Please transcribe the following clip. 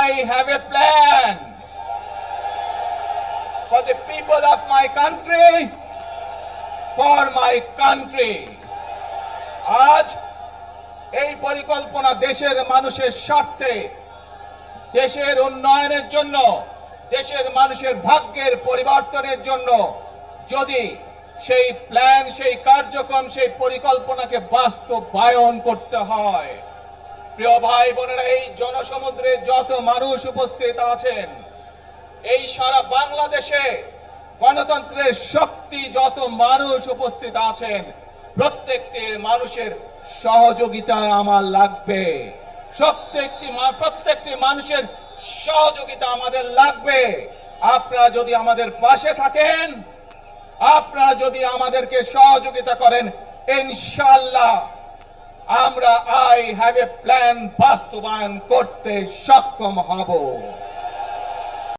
I have a plan for the people of my country, for my country. আজ এই পরিকল্পনা দেশের মানুষের স্বার্থে, দেশের উন্নয়নের জন্য, দেশের মানুষের ভাগ্যের পরিবর্তনের জন্য যদি সেই প্ল্যান, সেই কার্যক্রম, সেই পরিকল্পনাকে বাস্তবায়ন করতে হয়, প্রিয় ভাই বোনেরা, এই জনসমুদ্রে যত মানুষ উপস্থিত আছেন, এই সারা বাংলাদেশে গণতন্ত্রের শক্তি যত মানুষ উপস্থিত আছেন, প্রত্যেকটি মানুষের সহযোগিতা আমার লাগবে। প্রত্যেকটি মানুষের সহযোগিতা আমাদের লাগবে। আপনারা যদি আমাদের পাশে থাকেন, আপনারা যদি আমাদেরকে সহযোগিতা করেন, ইনশাআল্লাহ আমরা আই হ্যাভ এ প্ল্যান বাস্তবায়ন করতে সক্ষম হব।